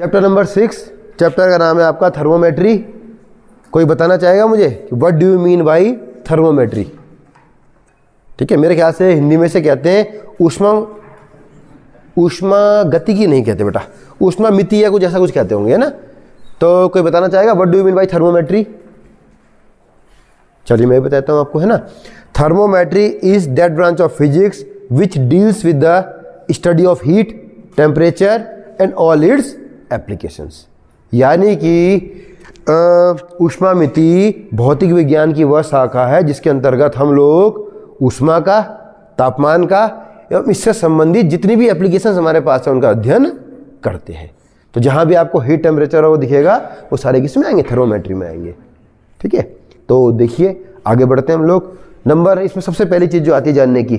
Chapter number 6, chapter का नाम है आपका थर्मोमेट्री। कोई बताना चाहेगा मुझे कि what do you mean by thermometry? ठीक है, मेरे ख्याल से हिंदी में से कहते हैं ऊष्मा गतिकी नहीं कहते बेटा, ऊष्मा मिति या कुछ ऐसा कुछ कहते होंगे, है ना? तो कोई बताना चाहेगा what do you mean by thermometry? चलिए मैं बताता हूँ आपको, है ना। Thermometry is that branch of physics which deals with the study of heat, temperature and all it's applications. यानी कि ऊष्मामिति भौतिक विज्ञान की वह शाखा है जिसके अंतर्गत हम लोग ऊष्मा का, तापमान का एवं इससे संबंधित जितनी भी एप्लीकेशंस हमारे पास है उनका अध्ययन करते हैं। तो जहाँ भी आपको हीट, टेम्परेचर वो दिखेगा वो सारे किसमें आएंगे? थर्मोमेट्री में आएंगे। ठीक है, तो देखिए आगे बढ़ते हैं हम लोग। नंबर इसमें सबसे पहली चीज़ जो आती है जानने की,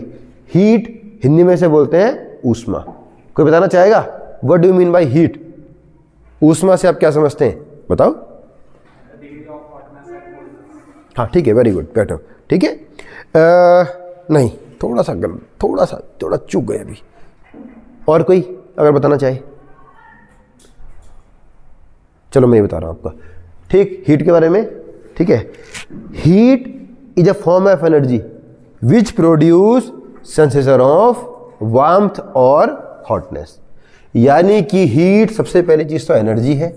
हीट हिंदी में से बोलते हैं ऊष्मा। कोई बताना चाहेगा what do you mean by heat? ऊष्मा से आप क्या समझते हैं बताओ? हाँ ठीक है, वेरी गुड, बेटर। ठीक है, नहीं थोड़ा चूक गए अभी। और कोई अगर बताना चाहे? चलो मैं ये बता रहा हूं आपका। ठीक, हीट के बारे में। ठीक है, heat is a form of energy which produce sensation of warmth और हॉटनेस। यानी कि हीट सबसे पहली चीज तो एनर्जी है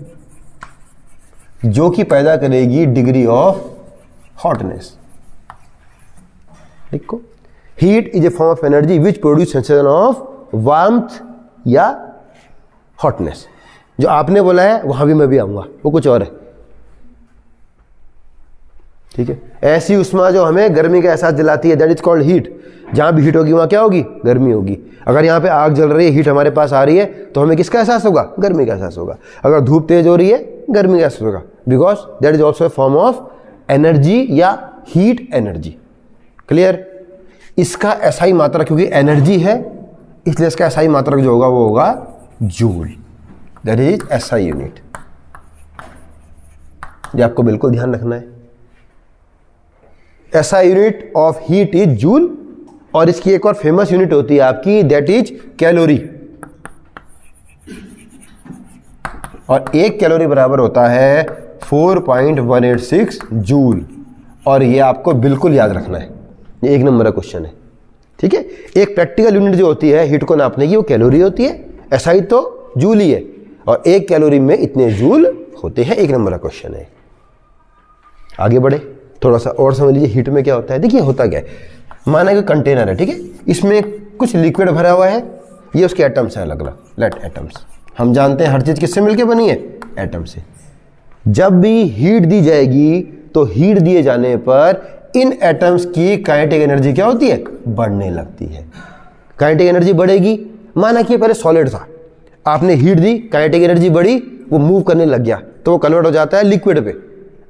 जो कि पैदा करेगी डिग्री ऑफ हॉटनेस। देखो, heat is a form of energy which produce sensation of warmth या हॉटनेस। जो आपने बोला है वहां भी मैं भी आऊंगा, वो कुछ और है। ठीक है, ऐसी ऊष्मा जो हमें गर्मी का एहसास दिलाती है, दैट इज कॉल्ड हीट। जहां भी हीट होगी वहां क्या होगी? गर्मी होगी। अगर यहाँ पे आग जल रही है, हीट हमारे पास आ रही है, तो हमें किसका एहसास होगा? गर्मी का एहसास होगा। अगर धूप तेज हो रही है, गर्मी का एहसास होगा, because that is also a form of energy या हीट एनर्जी। क्लियर? इसका एसआई मात्रक, क्योंकि एनर्जी है इसलिए इसका एसआई मात्रक जो होगा वो होगा joule, that is SI unit. ये आपको बिल्कुल ध्यान रखना है। SI unit of heat is joule, और इसकी एक और फेमस यूनिट होती है आपकी, दैट इज कैलोरी। और एक कैलोरी बराबर होता है 4.186 जूल। और ये आपको बिल्कुल याद रखना है, ये एक नंबर का क्वेश्चन है। ठीक है, एक प्रैक्टिकल यूनिट जो होती है हीट को नापने की वो कैलोरी होती है, एसआई तो जूल ही है, और एक कैलोरी में इतने जूल होते हैं। एक नंबर का क्वेश्चन है। आगे बढ़े, थोड़ा सा और समझ लीजिए हीट में क्या होता है। देखिए होता क्या है, माना कि कंटेनर है, ठीक है, इसमें कुछ लिक्विड भरा हुआ है, ये उसके एटम्स हैं अलग अलग, लेट एटम्स। हम जानते हैं हर चीज किससे मिलकर बनी है? एटम से। जब भी हीट दी जाएगी तो हीट दिए जाने पर इन एटम्स की काइनेटिक एनर्जी क्या होती है? बढ़ने लगती है। काइनेटिक एनर्जी बढ़ेगी। माना कि पहले सॉलिड था, आपने हीट दी, काइनेटिक एनर्जी बढ़ी, वो मूव करने लग गया, तो वो कन्वर्ट हो जाता है लिक्विड पे।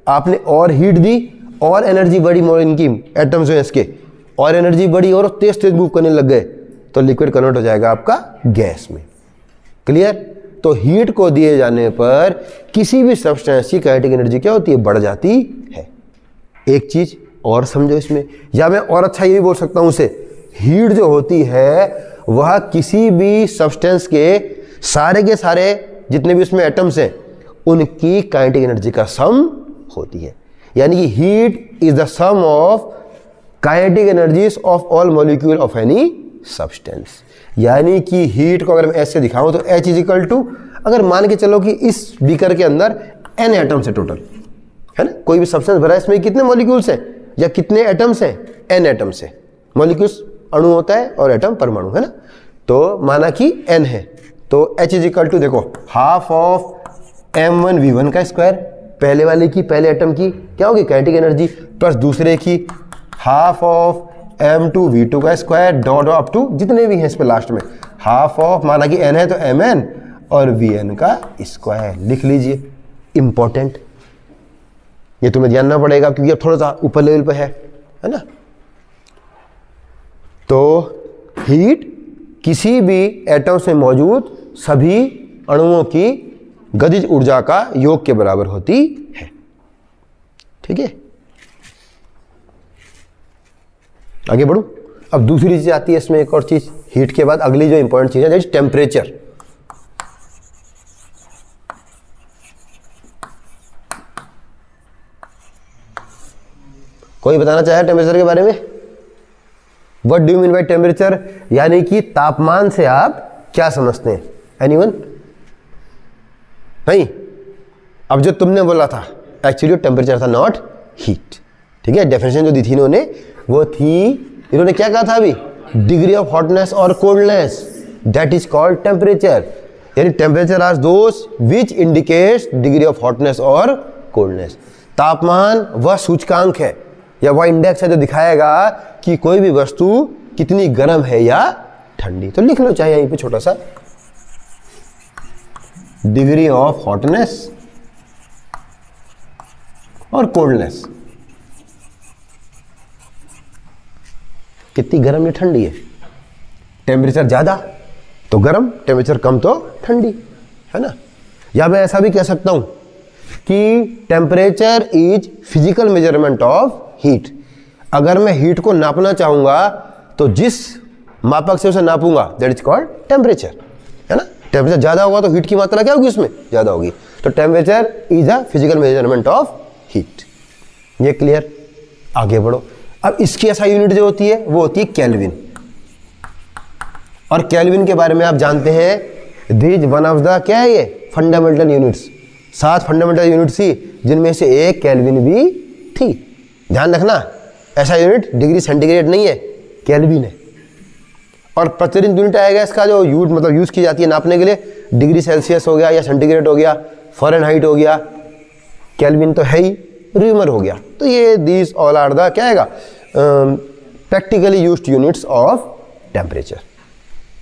आपने और हीट दी और एनर्जी बढ़ी, मोर इनकी एटम्स हैं इसके, और एनर्जी बढ़ी और तेज तेज मूव करने लग गए, तो लिक्विड कन्वर्ट हो जाएगा आपका गैस में। क्लियर? तो हीट को दिए जाने पर किसी भी सब्सटेंस की काइनेटिक एनर्जी क्या होती है? बढ़ जाती है। एक चीज और समझो इसमें, या मैं और अच्छा ये भी बोल सकता हूं उसे, हीट जो होती है वह किसी भी सब्सटेंस के सारे जितने भी उसमें एटम्स हैं उनकी काइनेटिक एनर्जी का सम होती है। यानी कि heat is the sum of kinetic energies of all molecule of any substance. यानी कि हीट को अगर मैं ऐसे दिखाऊं तो H इज इक्वल टू, अगर मान के चलो कि इस बीकर के अंदर n एटम्स है टोटल, है ना, कोई भी सब्सटेंस भरा है, इसमें कितने मॉलिक्यूल्स हैं या कितने एटम्स हैं? n एटम्स है। मॉलिक्यूल्स अणु होता है और एटम परमाणु, है ना। तो माना कि n है, तो H इज इक्वल टू, देखो, हाफ ऑफ m1v1 का स्क्वायर, पहले वाले की, पहले एटम की क्या होगी? काइनेटिक एनर्जी, प्लस दूसरे की हाफ ऑफ m2v2 का स्क्वायर, डॉट अप टू जितने भी हैं इस पे लास्ट में, हाफ ऑफ, माना कि n है तो mn और vn का स्क्वायर। लिख लीजिए, इंपॉर्टेंट, ये तुम्हें जानना पड़ेगा क्योंकि अब थोड़ा सा ऊपर लेवल पे है ना। तो हीट किसी भी एटम में मौजूद सभी अणुओं की गतिज ऊर्जा का योग के बराबर होती है। ठीक है, आगे बढ़ूं। अब दूसरी चीज आती है इसमें, एक और चीज हीट के बाद अगली जो इंपॉर्टेंट चीज है, दैट इज टेम्परेचर। कोई बताना चाहे टेम्परेचर के बारे में? What do you mean by temperature, यानी कि तापमान से आप क्या समझते हैं? एनीवन? नहीं, अब जो तुमने बोला था एक्चुअली टेम्परेचर था, नॉट हीट। ठीक है, डेफिनेशन जो दी थी इन्होंने वो थी, इन्होंने क्या कहा था अभी? डिग्री ऑफ हॉटनेस और coldness, that is called temperature. यानी temperature are those which indicates degree of hotness और कोल्डनेस। तापमान वह सूचकांक है या वह इंडेक्स है जो दिखाएगा कि कोई भी वस्तु कितनी गर्म है या ठंडी। तो लिख लो चाहे यहीं पे छोटा सा, डिग्री ऑफ हॉटनेस और कोल्डनेस, कितनी गर्म या ठंडी है। टेम्परेचर ज्यादा तो गर्म, टेम्परेचर कम तो ठंडी, है ना। या मैं ऐसा भी कह सकता हूं कि temperature is physical measurement of heat. अगर मैं हीट को नापना चाहूंगा तो जिस मापक से उसे नापूंगा दैट इज कॉल्ड टेम्परेचर, है ना। टेम्परेचर ज्यादा होगा तो हीट की मात्रा क्या होगी उसमें? ज्यादा होगी। तो temperature is a physical measurement of heat. ये क्लियर? आगे बढ़ो। अब इसकी ऐसा यूनिट जो होती है वो होती है केल्विन। और केल्विन के बारे में आप जानते हैं दिस वन ऑफ द क्या है ये फंडामेंटल यूनिट्स। 7 फंडामेंटल यूनिट्स थी जिनमें से एक केल्विन भी थी। ध्यान रखना, ऐसा यूनिट डिग्री सेंटीग्रेड नहीं है, केल्विन है। और प्रचलित यूनिट आएगा इसका जो यूज की जाती है नापने के लिए, डिग्री सेल्सियस हो गया या सेंटीग्रेड हो गया, फ़ारेनहाइट हो गया, केल्विन तो है ही, र्यूमर हो गया। तो ये दीज ऑल आर द क्या आएगा practically used units of temperature.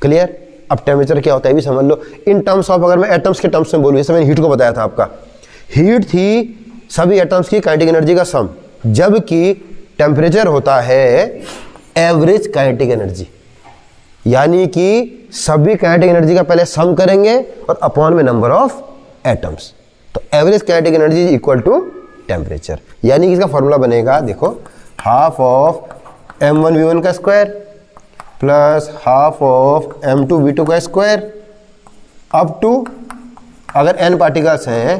Clear? अब टेम्परेचर क्या होता है भी समझ लो इन टर्म्स ऑफ, अगर मैं एटम्स के टर्म्स में बोलूँ, जैसे मैंने हीट को बताया था आपका, हीट थी सभी एटम्स की काइनेटिक एनर्जी का सम, जबकि टेम्परेचर होता है एवरेज काइनेटिक एनर्जी, यानी कि सभी काइनेटिक एनर्जी का पहले सम करेंगे और अपॉन में नंबर ऑफ एटम्स। तो average kinetic energy is equal to temperature. यानी कि इसका फॉर्मूला बनेगा, देखो, हाफ ऑफ m1v1 का square plus half of m2v2 का स्क्वायर अप टू, अगर n पार्टिकल्स हैं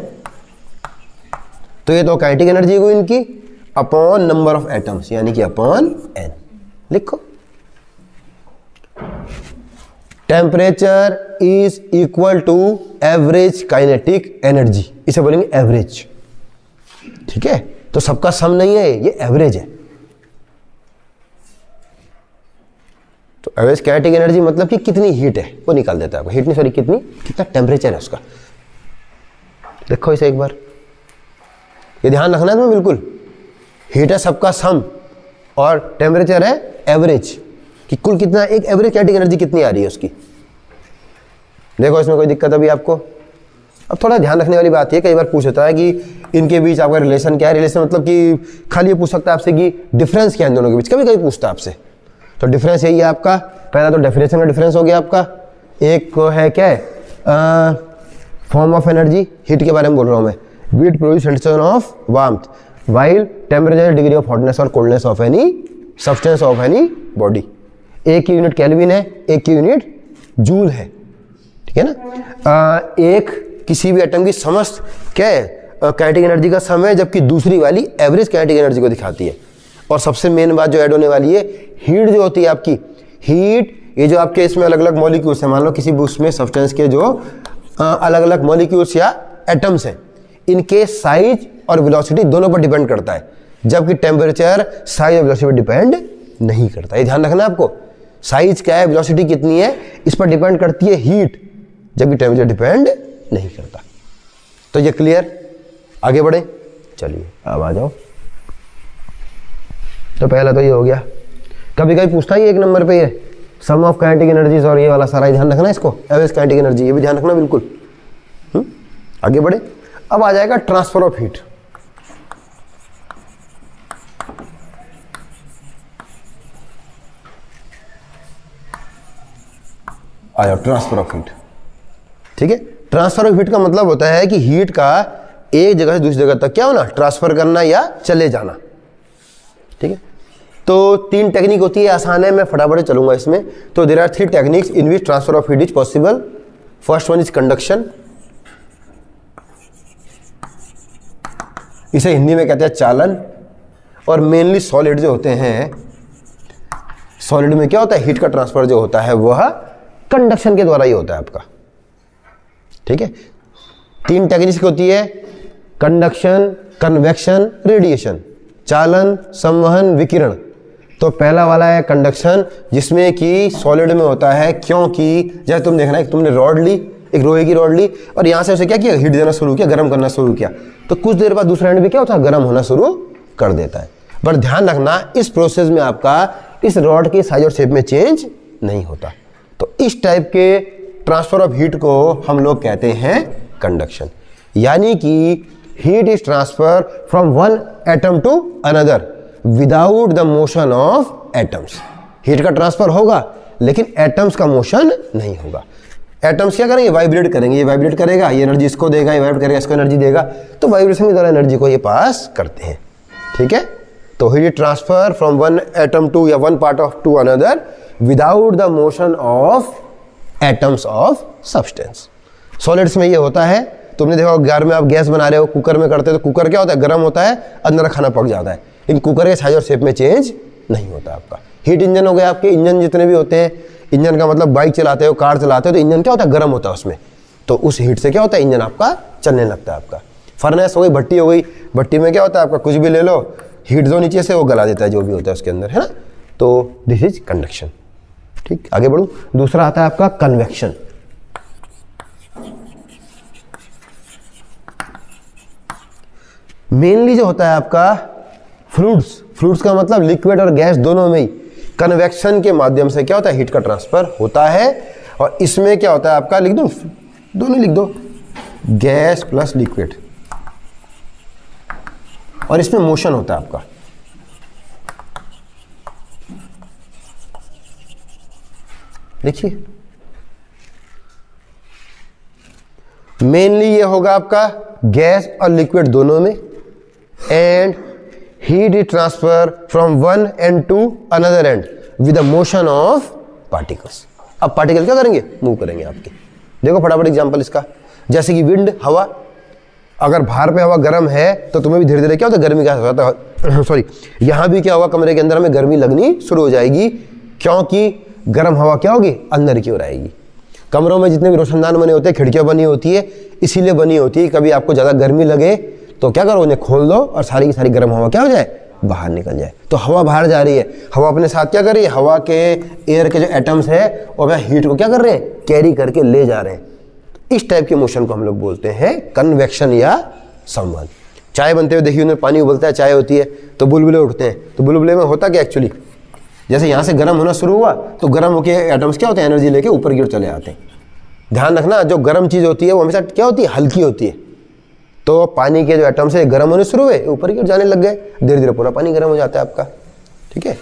तो ये तो काइनेटिक एनर्जी को इनकी, अपॉन नंबर ऑफ एटम्स यानी कि अपॉन n। लिखो, temperature is equal to average kinetic energy, इसे बोलेंगे एवरेज। ठीक है, तो सबका सम नहीं है, ये एवरेज है। तो एवरेज काइनेटिक एनर्जी मतलब कि कितनी हीट है वो निकाल देता है आपको, हीट नहीं सॉरी कितना टेम्परेचर है उसका। देखो इसे एक बार, ये ध्यान रखना है तुम्हें बिल्कुल। हीट है सबका सम और टेम्परेचर है एवरेज, कि कुल कितना, एक एवरेज काइनेटिक एनर्जी कितनी आ रही है उसकी। देखो इसमें कोई दिक्कत अभी आपको? अब थोड़ा ध्यान रखने वाली बात है, कई बार पूछ होता है कि इनके बीच आपका रिलेशन क्या है। रिलेशन मतलब कि खाली ये पूछ सकता है आपसे कि डिफरेंस क्या है इन दोनों के बीच, कभी कभी पूछता है आपसे। तो डिफरेंस यही है आपका, पहला तो डेफिनेशन का डिफरेंस हो गया आपका, एक को है क्या है फॉर्म ऑफ एनर्जी, हीट के बारे में बोल रहा हूँ मैं, heat produce sensation of warmth while temperature degree of hotness और coldness of any substance of any body. एक की यूनिट केल्विन है, एक की यूनिट जूल है, ठीक है ना। एक किसी भी एटम की समस्त क्या है काइनेटिक एनर्जी का सम है, जबकि दूसरी वाली एवरेज काइनेटिक एनर्जी को दिखाती है। और सबसे मेन बात जो ऐड होने वाली है, हीट जो होती है आपकी, हीट ये जो आपके इसमें अलग अलग मॉलिक्यूल्स हैं, मान लो किसी भी उसमें सब्सटेंस के जो अलग अलग मॉलिक्यूल्स या एटम्स हैं, इनके साइज और वेलोसिटी दोनों पर डिपेंड करता है, जबकि टेम्परेचर साइज और वेलोसिटी पर डिपेंड नहीं करता। ये ध्यान रखना आपको, साइज क्या है, वेलोसिटी कितनी है, इस पर डिपेंड करती है हीट, जबकि टेम्परेचर डिपेंड नहीं करता। तो ये क्लियर? आगे बढ़े, चलिए अब आ जाओ। तो पहला तो ये हो गया, कभी कभी पूछता है एक नंबर पे ये सम ऑफ काइनेटिक एनर्जीज और ये वाला सारा ध्यान रखना इसको, एवरेज काइनेटिक एनर्जी, ये भी ध्यान रखना बिल्कुल। आगे बढ़े, अब आ जाएगा ट्रांसफर ऑफ हीट। आया ट्रांसफर ऑफ हीट, ठीक है। ट्रांसफर ऑफ हीट का मतलब होता है कि हीट का एक जगह से दूसरी जगह तक क्या होना, ट्रांसफर करना या चले जाना, ठीक है। तो 3 टेक्निक होती है, आसान है, मैं फटाफट चलूंगा इसमें। तो there are 3 techniques in which transfer of heat is possible. First one is conduction, इसे हिंदी में कहते हैं चालन। और मेनली सॉलिड जो होते हैं, सॉलिड में क्या होता है, हीट का ट्रांसफर जो होता है वह कंडक्शन के द्वारा ही होता है आपका। ठीक है, 3 टेक्निक्स होती है, कंडक्शन, कन्वेक्शन, रेडिएशन, चालन, संवहन, विकिरण। तो पहला वाला है कंडक्शन, जिसमें कि सॉलिड में होता है, क्योंकि जैसे तुम देखना है, तुमने रॉड ली, एक लोहे की रॉड ली और यहाँ से उसे क्या किया, हीट देना शुरू किया, गर्म करना शुरू किया, तो कुछ देर बाद दूसरा एंड भी क्या होता है, गर्म होना शुरू कर देता है। पर ध्यान रखना, इस प्रोसेस में आपका इस रॉड की साइज और शेप में चेंज नहीं होता। तो इस टाइप के ट्रांसफर ऑफ हीट को हम लोग कहते हैं कंडक्शन। यानी कि heat is transfer from one atom to another without the motion of atoms. Heat का ट्रांसफर होगा लेकिन एटम्स का मोशन नहीं होगा। एटम्स क्या करेंगे, वाइब्रेट करेंगे, ये वाइब्रेट करेगा, ये एनर्जी इसको देगा, ये वाइब्रेट करेगा, इसको एनर्जी देगा, तो वाइब्रेशन के द्वारा एनर्जी को ये पास करते हैं। ठीक है, तो heat transfer from one atom to या one part of to another without the motion of atoms of substance. Solids में ये होता है, तुमने देखा घर में आप गैस बना रहे हो, कुकर में करते हो, तो कुकर क्या होता है, गर्म होता है, अंदर खाना पक जाता है, इन कुकर के साइज और शेप में चेंज नहीं होता आपका। हीट इंजन हो गया, आपके इंजन जितने भी होते हैं, इंजन का मतलब बाइक चलाते हो, कार चलाते हो, तो इंजन क्या होता है, गर्म होता है उसमें, तो उस हीट से क्या होता है, इंजन आपका चलने लगता है आपका। फर्नेस हो गई, भट्टी हो गई, भट्टी में क्या होता है आपका, कुछ भी ले लो, हीट जो नीचे से वो गला देता है जो भी होता है उसके अंदर, है ना। तो दिस इज कंडक्शन। ठीक, आगे बढ़ूं, दूसरा आता है आपका कन्वेक्शन। मेनली जो होता है आपका फ्लूइड्स का मतलब लिक्विड और गैस दोनों में ही कन्वेक्शन के माध्यम से क्या होता है, हीट का ट्रांसफर होता है। और इसमें क्या होता है आपका, लिख दो, दोनों लिख दो, गैस प्लस लिक्विड, और इसमें मोशन होता है आपका। देखिए, मेनली ये होगा आपका गैस और लिक्विड दोनों में, and heat is transfer from one end to another end with the motion of particles. अब पार्टिकल क्या करेंगे, मूव करेंगे आपके। देखो फटाफट एग्जांपल इसका, जैसे कि विंड, हवा, अगर बाहर पे हवा गर्म है तो तुम्हें भी धीरे धीरे क्या होता है, गर्मी का होता है, सॉरी, यहाँ भी क्या होगा, कमरे के अंदर हमें गर्मी लगनी शुरू हो जाएगी, क्योंकि गर्म हवा क्या होगी, अंदर की ओर आएगी। कमरों में जितने भी रोशनदान बने होते हैं, खिड़कियाँ बनी होती है, इसीलिए बनी होती है, कभी आपको ज़्यादा गर्मी लगे तो क्या करो, उन्हें खोल दो और सारी की सारी गर्म हवा क्या हो जाए, बाहर निकल जाए। तो हवा बाहर जा रही है, हवा अपने साथ क्या कर रही है, हवा के एयर के जो एटम्स है वो अपना हीट को क्या कर रहे हैं, कैरी करके ले जा रहे हैं। इस टाइप के मोशन को हम लोग बोलते हैं कन्वेक्शन या संवहन। चाय बनते हुए देखिए, उन्हें पानी उबलता है, चाय होती है, तो बुलबुले उठते हैं, तो बुलबुले में होता क्या एक्चुअली, जैसे यहाँ से गर्म होना शुरू हुआ तो गर्म होकर एटम्स क्या होते हैं, एनर्जी लेके ऊपर की ओर चले आते हैं। ध्यान रखना, जो गर्म चीज़ होती है वो हमेशा क्या होती है, हल्की होती है। तो पानी के जो एटम्स है गर्म होने शुरू हुए, ऊपर की ओर जाने लग गए, धीरे धीरे पूरा पानी गर्म हो जाता है आपका। ठीक है,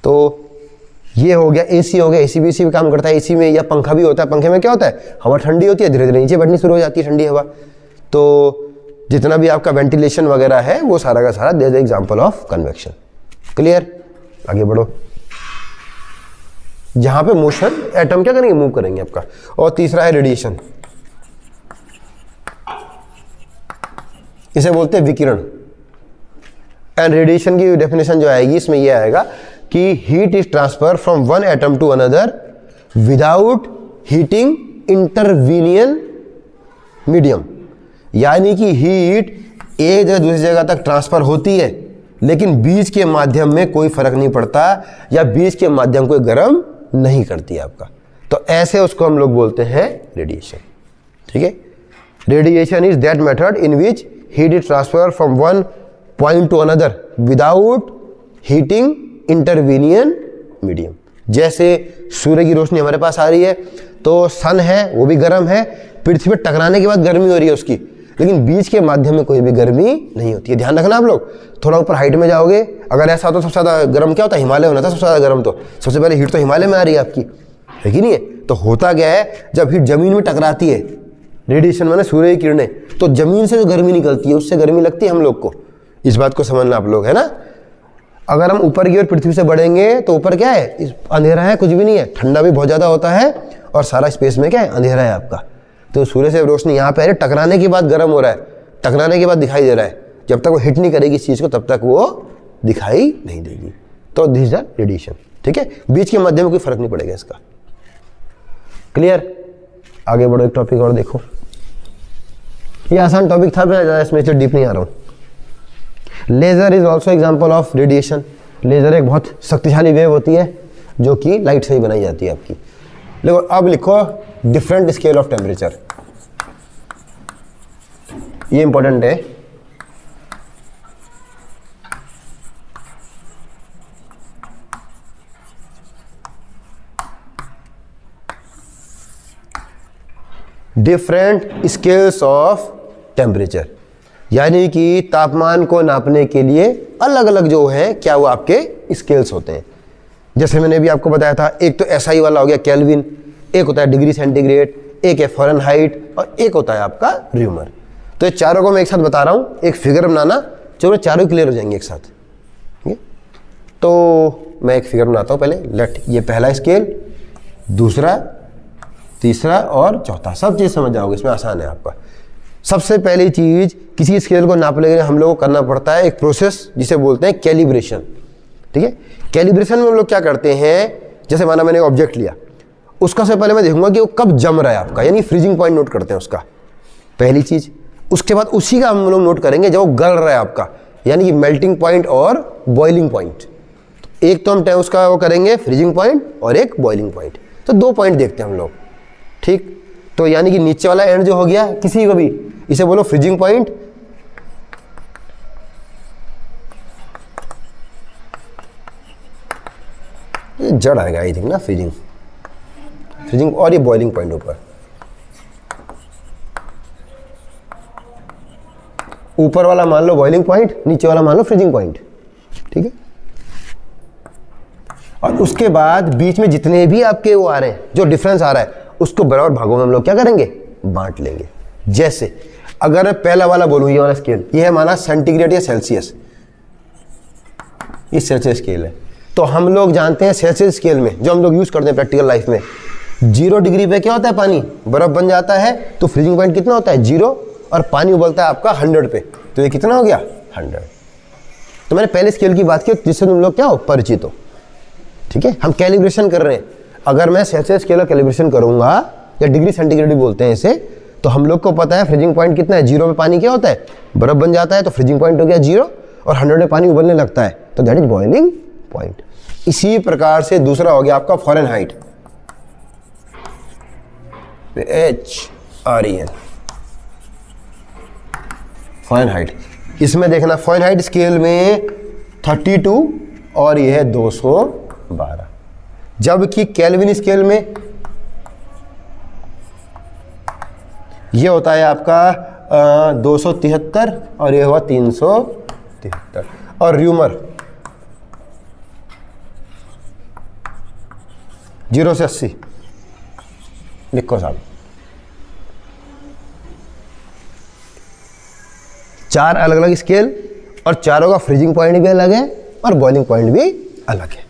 तो ये हो गया, एसी हो गया, एसी भी इसी भी काम करता है। एसी में या पंखा भी होता है, पंखे में क्या होता है, हवा ठंडी होती है, धीरे धीरे नीचे बैठनी शुरू हो जाती है ठंडी हवा। तो जितना भी आपका वेंटिलेशन वगैरह है वो सारा का सारा दे the example of convection. Clear, आगे बढ़ो। जहां पे मोशन, एटम क्या करेंगे, मूव करेंगे आपका। और तीसरा है रेडिएशन, इसे बोलते हैं विकिरण। एंड रेडिएशन की डेफिनेशन जो आएगी इसमें यह आएगा कि heat is transfer from one atom to another without heating intervening medium. यानी कि हीट एक जगह दूसरी जगह तक ट्रांसफर होती है, लेकिन बीच के माध्यम में कोई फर्क नहीं पड़ता, या बीच के माध्यम को गर्म नहीं करती आपका। तो ऐसे उसको हम लोग बोलते हैं रेडिएशन। ठीक है, radiation is that method in which heat is transfer from one point to another without heating intervening medium. जैसे सूर्य की रोशनी हमारे पास आ रही है, तो सन है वो भी गर्म है, पृथ्वी पर टकराने के बाद गर्मी हो रही है उसकी, लेकिन बीच के माध्यम में कोई भी गर्मी नहीं होती है। ध्यान रखना आप लोग, थोड़ा ऊपर हाइट में जाओगे, अगर ऐसा होता तो सबसे ज़्यादा गर्म क्या होता है, हिमालय होना था सबसे ज़्यादा गर्म। तो सबसे पहले हीट तो हिमालय में आ रही है आपकी, है कि नहीं है। तो होता क्या है, जब हीट जमीन में टकराती है, रेडिएशन माने सूर्य की किरणें, तो जमीन से जो गर्मी निकलती है उससे गर्मी लगती है हम लोग को। इस बात को समझना आप लोग, है ना। अगर हम ऊपर की ओर पृथ्वी से बढ़ेंगे तो ऊपर क्या है, अंधेरा है, कुछ भी नहीं है, ठंडा भी बहुत ज़्यादा होता है, और सारा स्पेस में क्या है, अंधेरा है आपका। तो सूर्य से रोशनी यहाँ पे आ रही है, टकराने के बाद गर्म हो रहा है, टकराने के बाद दिखाई दे रहा है। जब तक वो हिट नहीं करेगी इस चीज़ को तब तक वो दिखाई नहीं देगी। तो दिस इज द रेडिएशन। ठीक है, बीच के मध्य में कोई फर्क नहीं पड़ेगा इसका। क्लियर? आगे बढ़ो, एक टॉपिक और देखो। ये आसान टॉपिक था, मैं ज़्यादा इसमें से डीप नहीं आ रहा हूँ। Laser is also example of radiation. Laser एक बहुत शक्तिशाली वेव होती है जो कि लाइट से ही बनाई जाती है आपकी। देखो अब लिखो डिफरेंट स्केल ऑफ टेम्परेचर, ये इंपॉर्टेंट है। डिफरेंट स्केल्स ऑफ टेम्परेचर, यानी कि तापमान को नापने के लिए अलग अलग जो है क्या वो आपके स्केल्स होते हैं। जैसे मैंने भी आपको बताया था, एक तो एसआई वाला हो गया केल्विन, एक होता है डिग्री सेंटीग्रेड, एक है फ़ारेनहाइट और एक होता है आपका र्यूमर। तो ये चारों को मैं एक साथ बता रहा हूँ, एक फिगर बनाना, चलो चारों क्लियर हो जाएंगे एक साथ। ठीक है, तो मैं एक फिगर बनाता हूँ पहले। लेट, ये पहला स्केल, दूसरा, तीसरा और चौथा, सब चीज़ समझ जाओगे, इसमें आसान है आपका। सबसे पहली चीज़, किसी स्केल को नापने के लिए हम लोग को करना पड़ता है एक प्रोसेस जिसे बोलते हैं कैलिब्रेशन। ठीक है, कैलिब्रेशन में हम लोग क्या करते हैं, जैसे माना मैंने एक ऑब्जेक्ट लिया, उसका से पहले मैं देखूंगा कि वो कब जम रहा है आपका, यानी फ्रीजिंग पॉइंट नोट करते हैं उसका, पहली चीज़। उसके बाद उसी का हम लोग नोट करेंगे जब वो गल रहा है आपका, यानी कि मेल्टिंग पॉइंट और बॉइलिंग पॉइंट। एक तो हम उसका वो करेंगे फ्रीजिंग पॉइंट और एक बॉइलिंग पॉइंट, तो 2 पॉइंट देखते हैं हम लोग। ठीक, तो यानी कि नीचे वाला एंड जो हो गया किसी को भी, इसे बोलो फ्रीजिंग पॉइंट, जड़ आएगा आई थिंक ना, फ्रीजिंग और ये बॉइलिंग पॉइंट ऊपर वाला मान लो बॉइलिंग पॉइंट, नीचे वाला मान लो फ्रीजिंग पॉइंट। ठीक है, और उसके बाद बीच में जितने भी आपके वो आ रहे हैं, जो डिफरेंस आ रहा है, उसको बराबर भागों में हम लोग क्या करेंगे, बांट लेंगे। जैसे अगर मैं पहला वाला बोलूँ, ये वाला स्केल, ये है माना सेंटीग्रेड या सेल्सियस, ये सेल्सियस स्केल है। तो हम लोग जानते हैं सेल्सियस स्केल में जो हम लोग यूज करते हैं प्रैक्टिकल लाइफ में, 0 डिग्री पे क्या होता है, पानी बर्फ बन जाता है, तो फ्रीजिंग पॉइंट कितना होता है, 0, और पानी उबलता है आपका 100 पे, तो ये कितना हो गया, 100। तो मैंने पहले स्केल की बात की जिससे तुम लोग क्या हो, परिचित हो। ठीक है, हम कैलिब्रेशन कर रहे हैं। अगर मैं सेल्सियस स्केल का कैलिब्रेशन करूंगा, या डिग्री सेंटीग्रेड भी बोलते हैं इसे, तो हम लोग को पता है फ्रीजिंग पॉइंट कितना है, 0 पे पानी क्या होता है, बर्फ बन जाता है, तो फ्रीजिंग पॉइंट हो गया 0, और 100 पे पानी उबलने लगता है, तो दैट इज बॉइलिंग पॉइंट। इसी प्रकार से दूसरा हो गया आपका फ़ारेनहाइट, HREN, फ़ारेनहाइट। इसमें देखना फ़ारेनहाइट स्केल में 32 और ये है 212, जबकि केल्विन स्केल में ये होता है आपका 273 और ये हुआ 373। और र्यूमर 0 से 80 लिखो साहब। 4 अलग अलग स्केल और चारों का फ्रीजिंग पॉइंट भी अलग है और बॉइलिंग पॉइंट भी अलग है।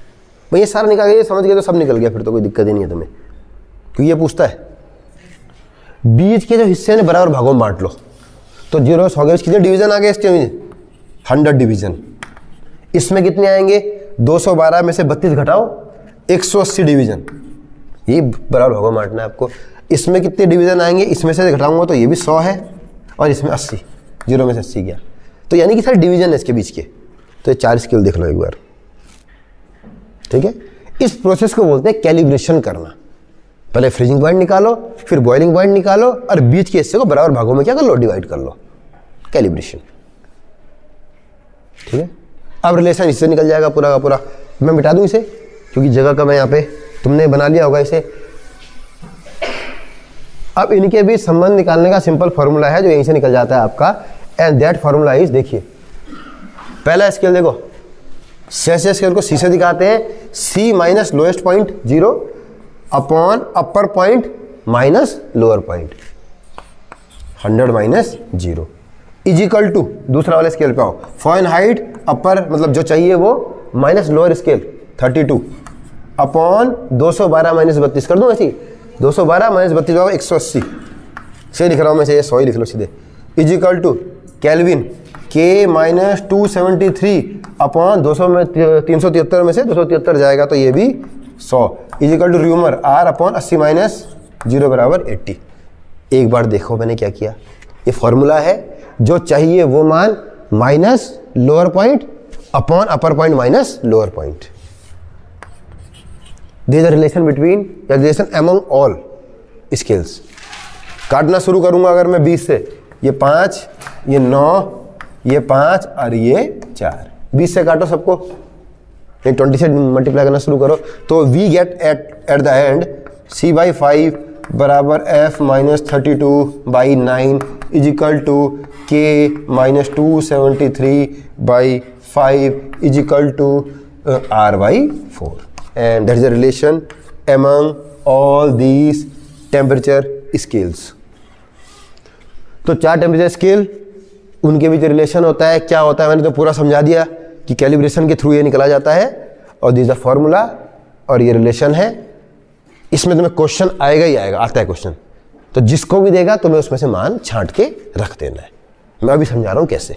भाई ये सारा निकाल गया, समझ गए तो सब निकल गया, फिर तो कोई दिक्कत ही नहीं है तुम्हें, क्योंकि ये पूछता है बीच के जो हिस्से ने बराबर भागों में बांट लो। तो 0 हो गए, कितने डिवीजन आ गए इसके में, 100 डिवीजन। इसमें कितने आएंगे, 212 में से 32 घटाओ, 180 डिवीजन, ये बराबर भागों में बांटना है आपको। इसमें कितने डिवीजन आएंगे, इसमें से घटाऊंगा तो ये भी 100 है, और इसमें 80, 0 में से 80 गया, तो यानी कि सारे डिवीजन है इसके बीच के। तो ये 4 स्केल देख लो एक बार। ठीक है, इस प्रोसेस को बोलते हैं कैलिब्रेशन करना। पहले फ्रीजिंग पॉइंट निकालो, फिर बॉइलिंग पॉइंट निकालो, और बीच के हिस्से को बराबर भागों में क्या कर लो, डिवाइड कर लो, कैलिब्रेशन। ठीक है, अब रिलेशन इससे निकल जाएगा पूरा का पूरा। मैं मिटा दूं इसे, क्योंकि जगह कम है यहाँ पे, तुमने बना लिया होगा इसे। अब इनके बीच संबंध निकालने का सिंपल फॉर्मूला है जो यहीं से निकल जाता है आपका, एंड दैट फॉर्मूला इज, देखिए पहला स्केल देखो, सेल्सियस स्केल को सी से दिखाते हैं, C minus lowest point 0 upon upper point minus lower point, 100 minus 0 is equal to, दूसरा वाले स्केल पे आओ, फ़ारेनहाइट अपर मतलब जो चाहिए वो, minus lower scale 32 upon 212 minus 32 कर दूँ ऐसी, 212 माइनस 32 180 से लिख रहा हूँ मैं, से 100 ही लिख लो सीधे, is equal to Kelvin, K minus 273 upon 200 में 373 में से 273 जाएगा तो ये भी 100 is equal to Reaumur R upon 80 minus 0 बराबर 80। एक बार देखो मैंने क्या किया, ये फॉर्मूला है, जो चाहिए वो मान minus lower point upon upper point minus lower point. There is a relation between या रिलेशन अमंग ऑल स्केल्स। काटना शुरू करूंगा अगर मैं 20 से, ये 5, ये 9, ये 5 और ये 4, 20 से काटो सबको, 20 से मल्टीप्लाई करना शुरू करो तो we get at the end C/5 बराबर F minus 32/9 is equal to K minus 273/5 is equal to R/4 and that is a relation among all these temperature scales। तो 4 टेम्परेचर स्केल, उनके बीच रिलेशन होता है। क्या होता है मैंने तो पूरा समझा दिया कि कैलिब्रेशन के थ्रू ये निकला जाता है और दिस द फॉर्मूला और ये रिलेशन है। इसमें तुम्हें क्वेश्चन आएगा ही आएगा, आता है क्वेश्चन, तो जिसको भी देगा तुम्हें उसमें से मान छांट के रख देना है। मैं अभी समझा रहा हूं कैसे,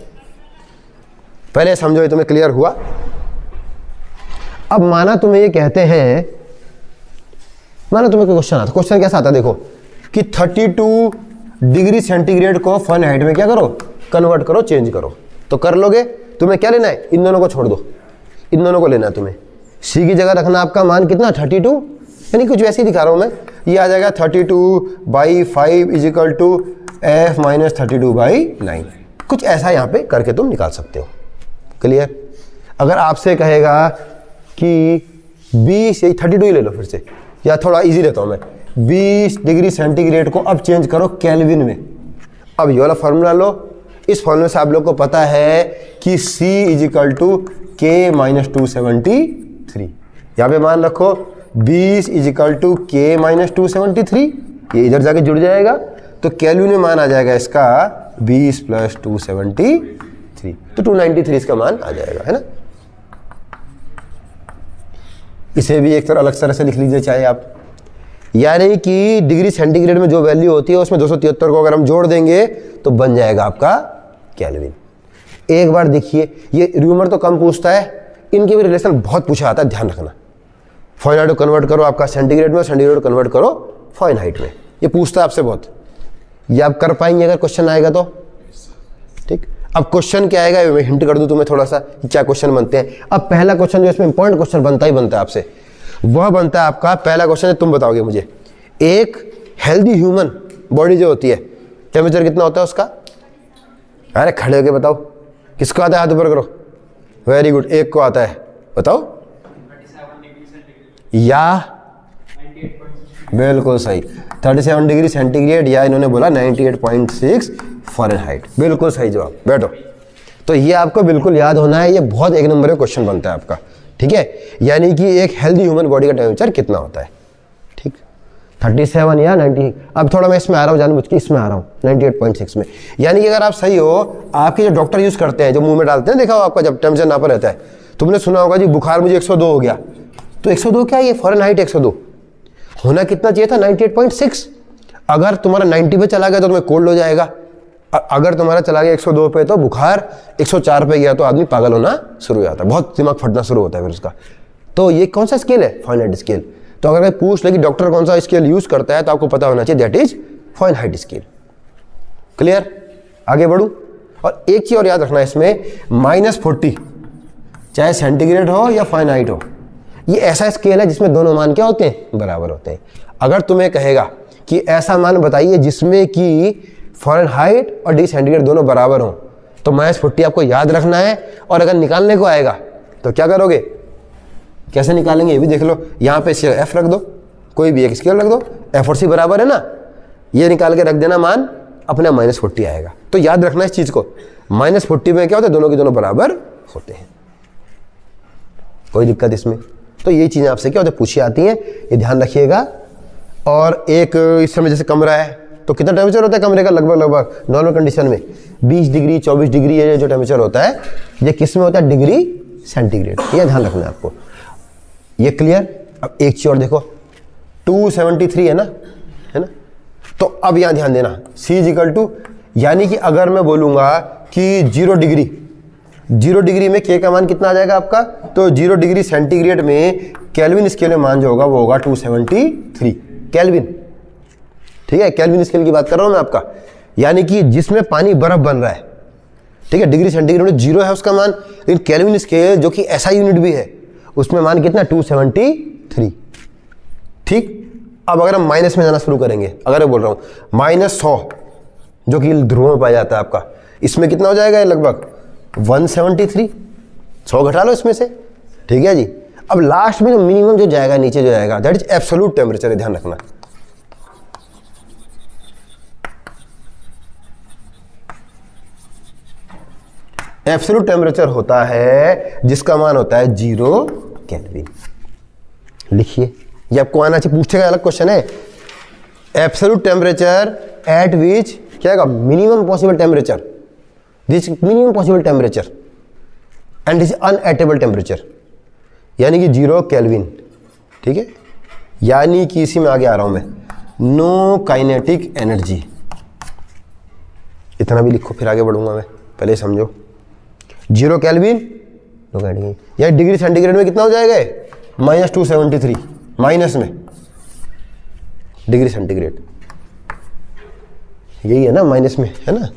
पहले समझो, ये तुम्हें क्लियर हुआ। अब माना तुम्हें ये कहते हैं, माना तुम्हें कोई क्वेश्चन आता, क्वेश्चन कैसा आता है देखो कि 32 डिग्री सेंटीग्रेड को फ़ारेनहाइट में क्या करो, कन्वर्ट करो, चेंज करो। तो कर लोगे, तुम्हें क्या लेना है, इन दोनों को छोड़ दो, इन दोनों को लेना है तुम्हें। सी की जगह रखना आपका मान कितना, 32, यानी कुछ वैसे ही दिखा रहा हूं मैं, ये आ जाएगा 32/5 इजिकल टू F माइनस 32/9। कुछ ऐसा यहाँ पे करके तुम निकाल सकते हो। क्लियर। अगर आपसे कहेगा कि 20, यही 32 ही ले लो फिर से, या थोड़ा इजी लेता हूँ मैं, 20 डिग्री सेंटीग्रेड को अब चेंज करो केल्विन में। अब ये वाला फार्मूला लो, इस फार्मूले से आप लोग को पता है कि C is equal to K minus 273। यहाँ पे मान रखो 20 इजिकल टू K माइनस 273, ये इधर जाके जुड़ जाएगा तो केल्विन में मान आ जाएगा इसका 20 प्लस 273, तो 293 इसका मान आ जाएगा, है ना। इसे भी एक तरह अलग तरह से लिख लीजिए चाहे आप, यानी कि डिग्री सेंटीग्रेड में जो वैल्यू होती है उसमें 273 को अगर हम जोड़ देंगे तो बन जाएगा आपका केल्विन। एक बार देखिए, ये र्यूमर तो कम पूछता है, इनके भी रिलेशन बहुत पूछा आता है, ध्यान रखना। फ़ारेनहाइट को कन्वर्ट करो आपका सेंटीग्रेड में, सेंटीग्रेड को कन्वर्ट करो फ़ारेनहाइट में, ये पूछता है आपसे बहुत। ये आप कर पाएंगे अगर क्वेश्चन आएगा तो, ठीक। अब क्वेश्चन क्या आएगा मैं हिंट कर दूं तुम्हें थोड़ा सा कि क्या क्वेश्चन बनते हैं। अब पहला क्वेश्चन जो इसमें इंपॉर्टेंट क्वेश्चन बनता ही बनता है आपसे, वह बनता है आपका पहला क्वेश्चन है, तुम बताओगे मुझे एक हेल्दी ह्यूमन बॉडी जो होती है टेम्परेचर कितना होता है उसका। अरे खड़े होके बताओ, किसको आता है, हाथ ऊपर करो, वेरी गुड, एक को आता है, बताओ। या बिल्कुल सही 37 डिग्री सेंटीग्रेड, या इन्होंने बोला 98.6 फ़ारेनहाइट, बिल्कुल सही जवाब। बैठो, तो ये आपको बिल्कुल याद होना है, ये बहुत एक नंबर का क्वेश्चन बनता है आपका, ठीक है। यानी कि एक हेल्दी ह्यूमन बॉडी का टेम्परेचर कितना होता है, ठीक, 37 या 90। अब थोड़ा मैं इसमें आ रहा हूँ, जानबूझ के इसमें आ रहा हूँ 98.6 में। यानी कि अगर आप सही हो, आपके जो डॉक्टर यूज़ करते हैं, जो मुंह में डालते हैं, देखा हो आपका जब टेम्परेचर नापा रहता है, तुमने सुना होगा जी बुखार मुझे 102 हो गया, तो 102 क्या, ये फ़ारेनहाइट 102 होना कितना चाहिए था, 98.6। अगर तुम्हारा 90 पे चला गया तो तुम्हें कोल्ड हो जाएगा, अगर तुम्हारा चला गया 102 पे तो बुखार, 104 पे गया तो आदमी पागल होना शुरू हो जाता है, बहुत दिमाग फटना शुरू होता है फिर उसका। तो ये कौन सा स्केल है, फ़ारेनहाइट स्केल। तो अगर मैं पूछ ले कि डॉक्टर कौन सा स्केल यूज करता है तो आपको पता होना चाहिए that is Fahrenheit scale. Clear, आगे बढ़ूं। और एक चीज और याद रखना इसमें, -40 चाहे सेंटीग्रेड हो या फ़ारेनहाइट हो, ये ऐसा स्केल है जिसमें दोनों मान क्या होते हैं, बराबर होते हैं। अगर तुम्हें कहेगा कि ऐसा मान बताइए जिसमें कि फ़ारेनहाइट और डिग्री सेंटीग्रेड दोनों बराबर हों, तो -40 आपको याद रखना है। और अगर निकालने को आएगा तो क्या करोगे, कैसे निकालेंगे ये भी देख लो। यहाँ पे F रख दो, कोई भी एक स्केल रख दो, F और C बराबर है ना, ये निकाल के रख देना मान, अपना -40 आएगा। तो याद रखना इस चीज़ को, -40 में क्या होता है, दोनों के दोनों बराबर होते हैं, कोई दिक्कत इसमें। तो ये चीज़ें आपसे क्या होता है, पूछी आती हैं, ये ध्यान रखिएगा। और एक इस समय जैसे कमरा है तो कितना टेम्परेचर होता है कमरे का, लगभग नॉर्मल कंडीशन में 20 डिग्री 24 डिग्री, ये जो टेम्परेचर होता है ये किस में होता है, डिग्री सेंटीग्रेड, ये ध्यान रखना है आपको। ये क्लियर। अब एक चीज और देखो, 273 है ना, है ना। तो अब यहाँ ध्यान देना, C इजिकल टू यानी कि अगर मैं बोलूँगा कि 0 डिग्री में के का मान कितना आ जाएगा आपका, तो 0 डिग्री सेंटीग्रेड में केल्विन स्केल में मान जो होगा वो होगा 273 केल्विन। ठीक है, केल्विन स्केल की बात कर रहा हूँ मैं आपका, यानी कि जिसमें पानी बर्फ बन रहा है। ठीक है, डिग्री सेंटीग्रेड में 0 है उसका मान, लेकिन केल्विन स्केल जो कि ऐसा यूनिट भी है उसमें मान कितना 273। ठीक, अब अगर हम माइनस में जाना शुरू करेंगे, अगर मैं बोल रहा हूँ -100 जो कि ध्रुवों में पाया जाता है आपका, इसमें कितना हो जाएगा लगभग 173, 100 घटा लो इसमें से। ठीक है जी, अब लास्ट में जो मिनिमम जो जाएगा नीचे जो जाएगा दैट इज एब्सोल्यूट टेम्परेचर, ध्यान रखना। एब्सोल्यूट टेम्परेचर होता है जिसका मान होता है 0 केल्विन। लिखिए, ये आपको आना चाहिए, पूछेगा अलग क्वेश्चन है। एब्सोल्यूट टेम्परेचर एट विच क्या है, minimum possible temperature, this minimum possible temperature and this unattainable temperature, यानी कि 0 केल्विन। ठीक है, यानी कि इसी में आगे आ रहा हूं मैं, नो काइनेटिक एनर्जी। इतना भी लिखो फिर आगे बढ़ूंगा मैं, पहले समझो। 0 केल्विन नो काइनेटिक, यानी डिग्री सेंटीग्रेड में कितना हो जाएगा -273, माइनस में डिग्री सेंटीग्रेड, यही है ना माइनस में, है ना।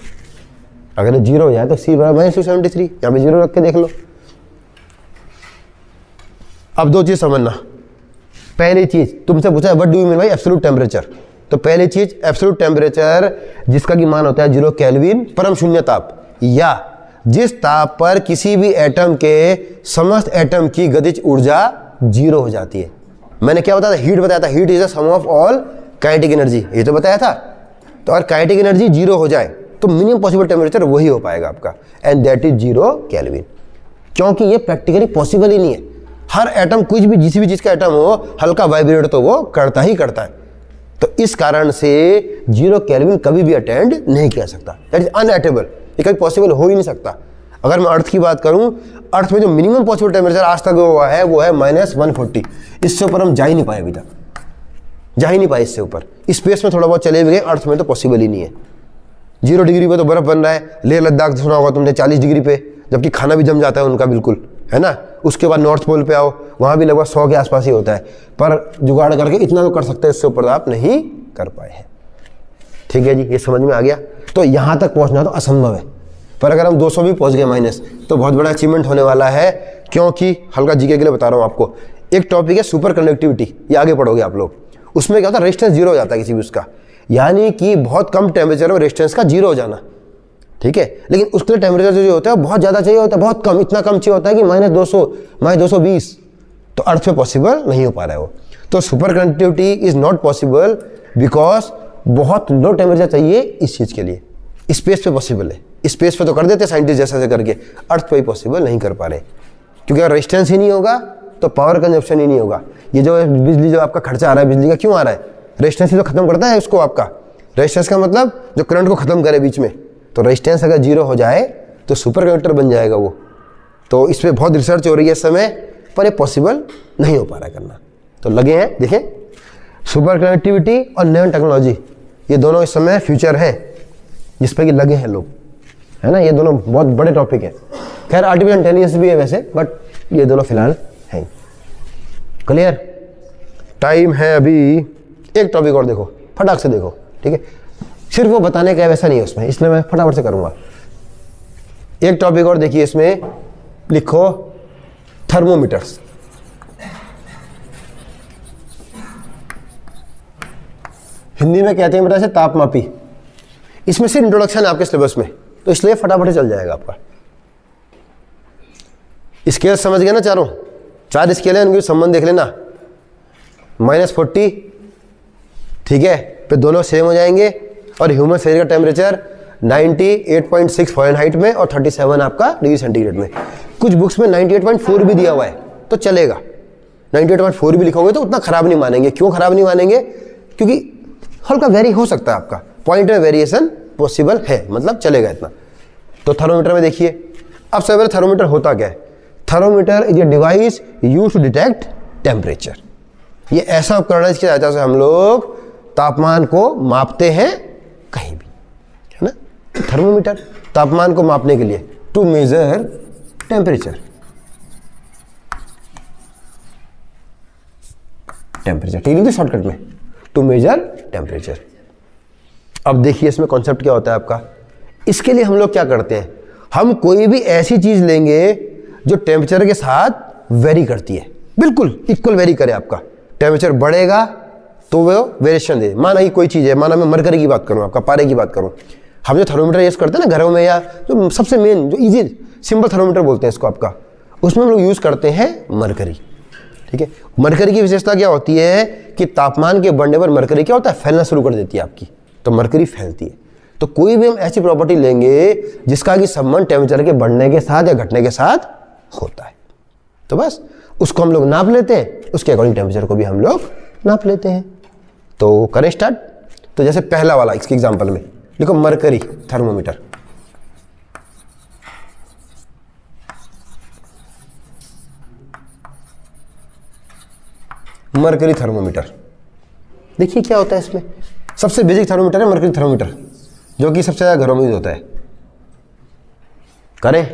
अगर 0 हो जाए तो C बराबर -273, यहाँ पे 0 रख के देख लो। अब दो चीज समझना। पहली चीज तुमसे पूछा है what do you mean by absolute temperature, तो पहली चीज एब्सोल्यूट टेम्परेचर जिसका की मान होता है 0 केल्विन, परम शून्य ताप, या जिस ताप पर किसी भी एटम के समस्त एटम की गतिज ऊर्जा 0 हो जाती है। मैंने क्या बताया था, हीट बताया था, heat is the sum of all kinetic energy, ये तो बताया था। तो अगर काइनेटिक एनर्जी 0 हो जाए तो मिनिमम पॉसिबल टेम्परेचर वही हो पाएगा आपका, एंड दैट इज 0 केल्विन। क्योंकि ये प्रैक्टिकली पॉसिबल ही नहीं है। हर एटम, कुछ भी जिस भी चीज का एटम हो, हल्का वाइब्रेट तो वो करता ही करता है। तो इस कारण से 0 केल्विन कभी भी अटेंड नहीं किया सकता, दैट इज अनएटेबल, ये कभी पॉसिबल हो ही नहीं सकता। अगर मैं अर्थ की बात करूं, अर्थ में जो मिनिमम पॉसिबल टेम्परेचर आज तक हुआ है वो है -140, इससे ऊपर हम जा ही नहीं पाए, अभी तक जा ही नहीं पाए इससे ऊपर। स्पेस में थोड़ा बहुत चले भी गए, अर्थ में तो पॉसिबल ही नहीं है। 0 डिग्री पे तो बर्फ बन रहा है, लेह लद्दाख सुना होगा तुमने 40 डिग्री पे, जबकि खाना भी जम जाता है उनका बिल्कुल, है ना। उसके बाद नॉर्थ पोल पे आओ, वहाँ भी लगभग 100 के आसपास ही होता है, पर जुगाड़ करके इतना तो कर सकते हैं, इससे ऊपर आप नहीं कर पाए हैं। ठीक है जी, ये समझ में आ गया। तो यहाँ तक पहुँचना तो असंभव है, पर अगर हम 200 भी पहुँच गए माइनस, तो बहुत बड़ा अचीवमेंट होने वाला है। क्योंकि हल्का जीके के लिए बता रहा हूँ आपको, एक टॉपिक है सुपर कंडक्टिविटी, ये आगे पढ़ोगे आप लोग। उसमें क्या होता है, रेजिस्टेंस 0 हो जाता है किसी भी उसका, यानी कि बहुत कम टेम्परेचर में रेजिस्टेंस का 0 हो जाना। ठीक है, लेकिन उसके लिए टेम्परेचर जो होता है बहुत ज़्यादा चाहिए होता है, बहुत कम, इतना कम चाहिए होता है कि -200, -220, तो अर्थ में पॉसिबल नहीं हो पा रहा है वो। तो super conductivity is not possible because बहुत लो टेम्परेचर चाहिए इस चीज़ के लिए। स्पेस पे पॉसिबल है, स्पेस पे तो कर देते साइंटिस्ट जैसे करके, अर्थ पे ही पॉसिबल नहीं कर पा रहे, क्योंकि अगर रेजिस्टेंस ही नहीं होगा तो पावर कंजप्शन ही नहीं होगा। ये जो बिजली जो आपका खर्चा आ रहा है, बिजली का क्यों आ रहा है, रेजिस्टेंस ही तो खत्म करता है उसको आपका। रेजिस्टेंस का मतलब जो करंट को खत्म करे बीच में, तो रेजिस्टेंस अगर 0 हो जाए तो सुपर कंडक्टर बन जाएगा वो। तो इस पर बहुत रिसर्च हो रही है इस समय, पर ये पॉसिबल नहीं हो पा रहा है करना। तो लगे हैं, देखें, सुपर कनेक्टिविटी और नैनो टेक्नोलॉजी, ये दोनों इस समय फ्यूचर है जिस पर कि लगे हैं लोग, है ना। ये दोनों बहुत बड़े टॉपिक है। खैर आर्टिफिशियल इंटेलिजेंस भी है वैसे, बट ये दोनों फिलहाल हैं। क्लियर? टाइम है अभी, एक टॉपिक और देखो, फटाक से देखो, ठीक है। सिर्फ वो बताने का वैसा नहीं है उसमें, इसलिए मैं फटाफट से करूँगा। एक टॉपिक और देखिए, इसमें लिखो थर्मोमीटर्स। हिंदी में कहते हैं बेटा से तापमापी। इसमें सिर्फ इंट्रोडक्शन है आपके सिलेबस में, तो इसलिए फटाफट चल जाएगा आपका। स्केल समझ गए ना, चार स्केल है, उनके संबंध देख लेना। -40, ठीक है, फिर दोनों सेम हो जाएंगे। और ह्यूमन शरीर का टेम्परेचर 98.6 फ़ारेनहाइट में और 37 आपका डिग्री सेंटीग्रेड में। कुछ बुक्स में 98.4 भी दिया हुआ है, तो चलेगा। 98.4 भी लिखोगे तो उतना खराब नहीं मानेंगे। क्यों खराब नहीं मानेंगे? क्योंकि हल्का वेरी हो सकता है, आपका पॉइंट में वेरिएशन पॉसिबल है, मतलब चलेगा इतना। तो थर्मोमीटर में देखिए, अब सबसे पहले थर्मोमीटर होता क्या है? Thermometer is a device used to detect temperature. ये ऐसा उपकरण है जिसकी सहायता से हम लोग तापमान को मापते हैं कहीं भी, है ना। थर्मोमीटर, तापमान को मापने के लिए, टू मेजर टेम्परेचर। टेम्परेचर ठीक है शॉर्टकट में, टू मेजर टेम्परेचर। अब देखिए इसमें कॉन्सेप्ट क्या होता है आपका। इसके लिए हम लोग क्या करते हैं, हम कोई भी ऐसी चीज लेंगे जो टेम्परेचर के साथ वेरी करती है, बिल्कुल इक्वल वेरी करे। आपका टेम्परेचर बढ़ेगा तो वो वेरिएशन दे। माना ही कोई चीज़ है, माना मैं मरकरी की बात करूँ, आपका पारे की बात करूँ, हम जो थर्मोमीटर यूज़ करते हैं ना घरों में, या जो सबसे मेन जो इजी सिंपल थर्मोमीटर बोलते हैं इसको आपका, उसमें हम लोग यूज़ करते हैं मरकरी। ठीक है, मरकरी की विशेषता क्या होती है कि तापमान के बढ़ने पर मरकरी क्या होता है, फैलना शुरू कर देती है आपकी, तो मरकरी फैलती है। तो कोई भी हम ऐसी प्रॉपर्टी लेंगे जिसका कि संबंध टेम्परेचर के बढ़ने के साथ या घटने के साथ होता है, तो बस उसको हम लोग नाप लेते हैं, उसके अकॉर्डिंग टेम्परेचर को भी हम लोग नाप लेते हैं। तो करें स्टार्ट। तो जैसे पहला वाला इसके एग्जांपल में लिखो मरकरी थर्मोमीटर। मरकरी थर्मोमीटर देखिए क्या होता है इसमें। सबसे बेसिक थर्मोमीटर है मरकरी थर्मोमीटर, जो कि सबसे ज़्यादा घरों में यूज होता है। करें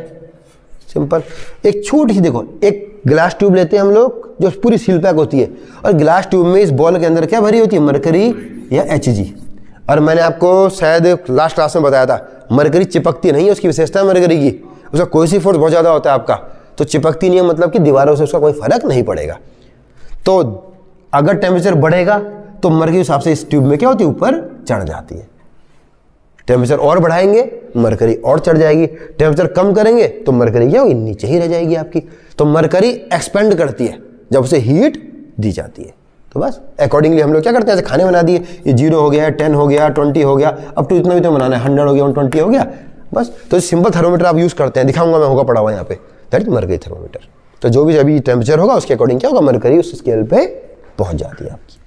सिंपल, एक छोटी सी देखो, एक ग्लास ट्यूब लेते हैं हम लोग जो पूरी सील पैक होती है, और ग्लास ट्यूब में इस बॉल के अंदर क्या भरी होती है, मरकरी या Hg। और मैंने आपको शायद लास्ट क्लास में बताया था, मरकरी चिपकती नहीं है, उसकी विशेषता है मरकरी की, उसका कोई सी फोर्स बहुत ज़्यादा होता है आपका, तो चिपकती नहीं है, मतलब कि दीवारों से उसका कोई फर्क नहीं पड़ेगा। तो अगर टेम्परेचर बढ़ेगा तो मरकरी के हिसाब से इस ट्यूब में क्या होती है, ऊपर चढ़ जाती है। टेम्परेचर और बढ़ाएंगे मरकरी और चढ़ जाएगी, टेम्परेचर कम करेंगे तो मरकरी क्या होगी, नीचे ही रह जाएगी आपकी। तो मरकरी एक्सपेंड करती है जब उसे हीट दी जाती है। तो बस अकॉर्डिंगली हम लोग क्या करते हैं, ऐसे खाने बना दिए, ये 0 हो गया, 10 हो गया, 20 हो गया, अब तो इतना भी तो बनाना है, 100 हो गया, 120 हो गया, बस। तो सिंपल थर्मोमीटर आप यूज़ करते हैं, दिखाऊंगा मैं, होगा पड़ा हुआ यहाँ पे, दैट इज मरकरी थर्मोमीटर। तो जो भी अभी टेम्परेचर होगा उसके अकॉर्डिंग क्या होगा, मरकरी उस स्केल पे पहुँच जाती है आपकी।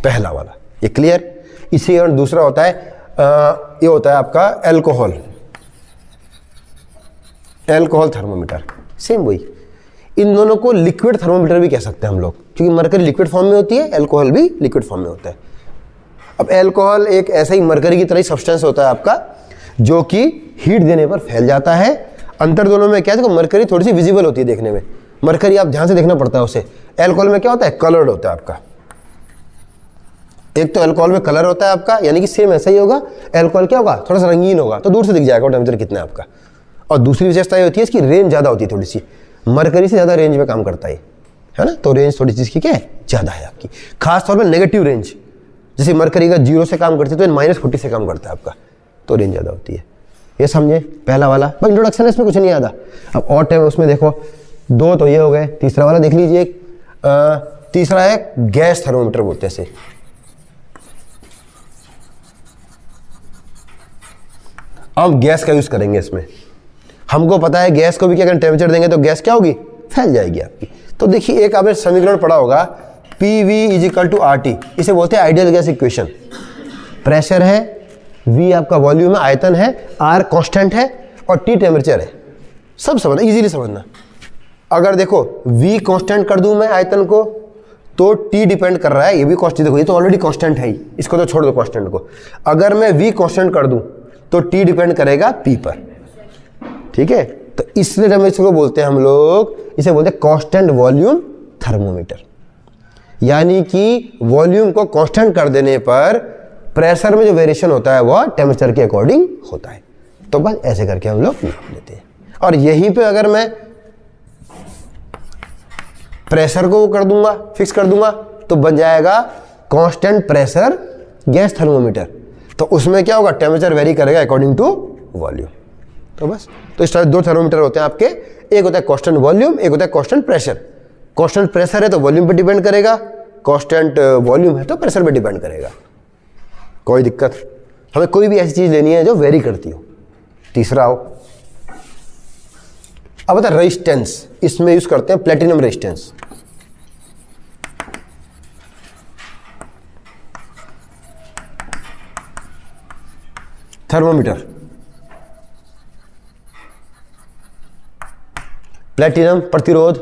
पहला वाला ये क्लियर। इसी और दूसरा होता है ये होता है आपका एल्कोहल, एल्कोहल थर्मोमीटर, सेम वही। इन दोनों को लिक्विड थर्मोमीटर भी कह सकते हैं हम लोग, क्योंकि मरकरी लिक्विड फॉर्म में होती है, एल्कोहल भी लिक्विड फॉर्म में होता है। अब एल्कोहल एक ऐसा ही मरकरी की तरह ही सब्सटेंस होता है आपका, जो कि हीट देने पर फैल जाता है। अंतर दोनों में क्या है, देखो मरकरी थोड़ी सी विजिबल होती है देखने में, मरकरी आप ध्यान से देखना पड़ता है उसे। एल्कोहल में क्या होता है, कलर्ड होता है आपका। एक तो अल्कोहल में कलर होता है आपका, यानी कि सेम ऐसा ही होगा, अल्कोहल क्या होगा, थोड़ा सा रंगीन होगा, तो दूर से दिख जाएगा टेम्परेचर कितना है आपका। और दूसरी विशेषता ये होती है इसकी रेंज ज़्यादा होती है थोड़ी सी, मरकरी से ज़्यादा रेंज में काम करता है ना, तो रेंज थोड़ी सी इसकी क्या है, ज़्यादा है आपकी। खासतौर पर नेगेटिव रेंज, जैसे मरकरी का 0 से काम करती है तो -40 से काम करता है आपका, तो रेंज ज़्यादा होती है। ये समझे पहला वाला, बस इंट्रोडक्शन है, इसमें कुछ नहीं आता। अब और टाइम उसमें देखो 2 तो ये हो गए, तीसरा वाला देख लीजिए। तीसरा है गैस थर्मोमीटर बोलते हैं इसे। अब गैस का यूज करेंगे इसमें। हमको पता है गैस को भी क्या करें, टेम्परेचर देंगे तो गैस क्या होगी, फैल जाएगी आपकी। तो देखिए एक आपने समीकरण पढ़ा होगा, PV = RT, इसे बोलते हैं आइडियल गैस इक्वेशन। प्रेशर है, V आपका वॉल्यूम है, आयतन है, R कांस्टेंट है और T टेम्परेचर है। सब समझना, इजीली समझना। अगर देखो V कांस्टेंट कर दूं मैं आयतन को, तो T डिपेंड कर रहा है, ये भी कांस्टेंट, देखो ये तो ऑलरेडी कांस्टेंट है ही, इसको तो छोड़ दो कांस्टेंट को। अगर मैं V कांस्टेंट कर दूं तो T डिपेंड करेगा P पर, ठीक है। तो इसलिए हम इसको बोलते हैं, हम लोग इसे बोलते हैं कांस्टेंट वॉल्यूम थर्मोमीटर, यानी कि वॉल्यूम को कांस्टेंट कर देने पर प्रेशर में जो वेरिएशन होता है वह टेम्परेचर के अकॉर्डिंग होता है। तो बस ऐसे करके हम लोग नाप लेते हैं। और यहीं पे अगर मैं प्रेशर को कर दूंगा, फिक्स कर दूंगा, तो बन जाएगा कांस्टेंट प्रेशर गैस थर्मोमीटर। तो उसमें क्या होगा, टेम्परेचर वेरी करेगा अकॉर्डिंग टू वॉल्यूम। तो बस, तो इस तरह 2 थर्मोमीटर होते हैं आपके, एक होता है कांस्टेंट वॉल्यूम, एक होता है कांस्टेंट प्रेशर। कांस्टेंट प्रेशर है तो वॉल्यूम पे डिपेंड करेगा, कांस्टेंट वॉल्यूम है तो प्रेशर पे डिपेंड करेगा। कोई दिक्कत, हमें कोई भी ऐसी चीज लेनी है जो वेरी करती हो। तीसरा हो, अब बता रेजिस्टेंस, इसमें यूज करते हैं प्लेटिनम रेजिस्टेंस। थर्मोमीटर, प्लेटिनम प्रतिरोध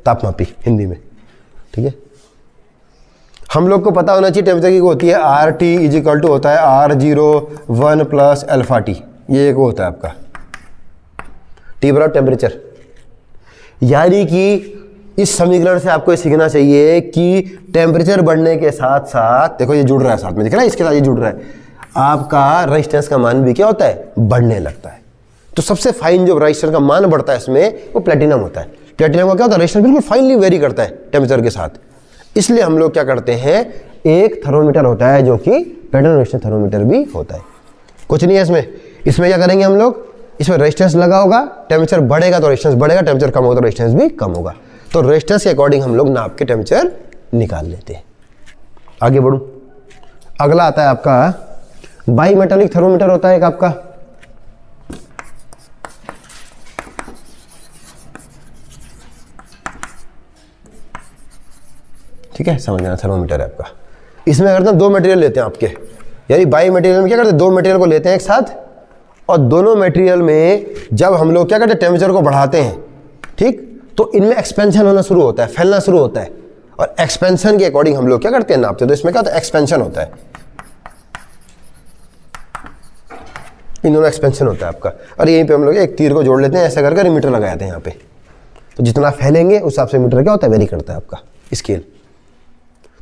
तापमापी हिंदी में, ठीक है। हम लोग को पता होना चाहिए टेम्परेचर की होती है RT = होता है R01 + αT, ये एक वो होता है आपका T बराबर टेम्परेचर। यानी कि इस समीकरण से आपको ये सीखना चाहिए कि टेम्परेचर बढ़ने के साथ साथ, देखो ये जुड़ रहा है साथ में, दिख रहा है, इसके साथ ये जुड़ रहा है, आपका रेजिस्टेंस का मान भी क्या होता है, बढ़ने लगता है। तो सबसे फाइन जो रेजिस्टेंस का मान बढ़ता है इसमें वो प्लेटिनम होता है। प्लेटिनम का क्या होता है, रेजिस्टेंस बिल्कुल फाइनली वेरी करता है टेम्परेचर के साथ। इसलिए हम लोग क्या करते हैं, एक थर्मोमीटर होता है जो कि प्लेटिनम रेजिस्टेंस थर्मोमीटर भी होता है। कुछ नहीं है इसमें क्या करेंगे हम लोग, इसमें रेजिस्टेंस लगा होगा, टेम्परेचर बढ़ेगा तो रेजिस्टेंस बढ़ेगा, टेम्परेचर कम होगा तो रेजिस्टेंस भी कम होगा। तो रेजिस्टेंस के अकॉर्डिंग हम लोग नाप के टेम्परेचर निकाल लेते हैं। आगे बढ़ूं, अगला आता है आपका बाई मेटालिक थर्मोमीटर होता है एक आपका। ठीक है, समझ आना, थर्मोमीटर है आपका। इसमें करते हैं दो मटेरियल लेते हैं आपके, यानी बाई मटेरियल में क्या करते हैं, दो मटेरियल को लेते हैं एक साथ, और दोनों मटेरियल में जब हम लोग क्या करते हैं, टेम्परेचर को बढ़ाते हैं, ठीक, तो इनमें एक्सपेंशन होना शुरू होता है, फैलना शुरू होता है, और एक्सपेंशन के अकॉर्डिंग हम लोग क्या करते हैं, नापते हैं। तो इसमें क्या होता है, एक्सपेंशन होता है, इन दोनों एक्सपेंशन होता है आपका। और यहीं पे हम लोग एक तीर को जोड़ लेते हैं, ऐसा करके मीटर लगाए थे यहाँ पे। तो जितना फैलेंगे उस हिसाब से मीटर क्या होता है, वेरी करता है आपका स्केल।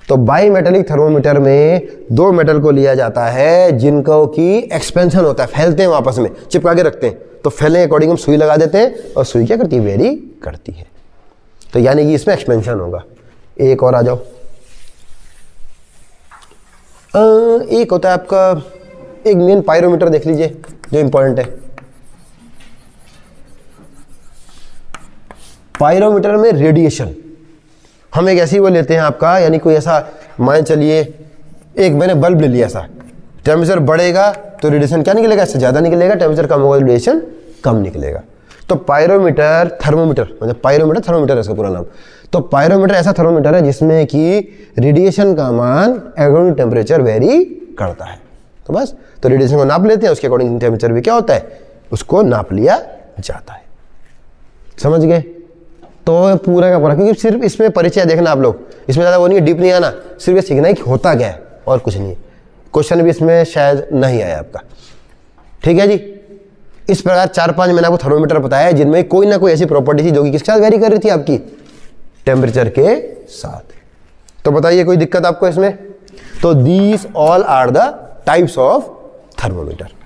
तो बाई मेटालिक थर्मोमीटर में दो मेटल को लिया जाता है जिनको की एक्सपेंशन होता है, फैलते हैं आपस में, चिपका के रखते हैं, तो फैलने के अकॉर्डिंग हम सुई लगा देते हैं और सुई क्या करती है, वेरी करती है। तो यानी कि इसमें एक्सपेंशन होगा। एक और आ जाओ, एक होता है आपका एक मेन पायरोमीटर, देख लीजिए जो इंपॉर्टेंट है। पायरोमीटर में रेडिएशन, हम एक ऐसी वो लेते हैं आपका, यानी कोई ऐसा मान चलिए एक मैंने बल्ब ले लिया, ऐसा टेम्परेचर बढ़ेगा तो रेडिएशन क्या निकलेगा, इससे ज़्यादा निकलेगा, टेम्परेचर कम होगा तो रेडिएशन कम निकलेगा। तो पायरोमीटर थर्मोमीटर, मतलब पायरोमीटर थर्मोमीटर है इसका पूरा नाम। तो पायरोमीटर ऐसा थर्मोमीटर है जिसमें कि रेडिएशन का मान अकॉर्डिंग टेम्परेचर वेरी करता है। तो बस, तो रेडिएशन को नाप लेते हैं, उसके अकॉर्डिंग टेम्परेचर भी क्या होता है, उसको नाप लिया जाता है। समझ गए? तो पूरा का पूरा, क्योंकि सिर्फ इसमें परिचय देखना आप लोग, इसमें ज़्यादा वो नहीं है, डीप नहीं आना, सिर्फ ये सीखना है कि होता क्या है और कुछ नहीं है। क्वेश्चन भी इसमें शायद नहीं आया आपका। ठीक है जी। इस प्रकार 4-5 मैंने आपको थर्मोमीटर बताया है जिनमें कोई ना कोई ऐसी प्रॉपर्टी थी जो कि किसके साथ वेरी कर रही थी, आपकी टेम्परेचर के साथ। तो बताइए कोई दिक्कत आपको इसमें? तो these all are the types of thermometer.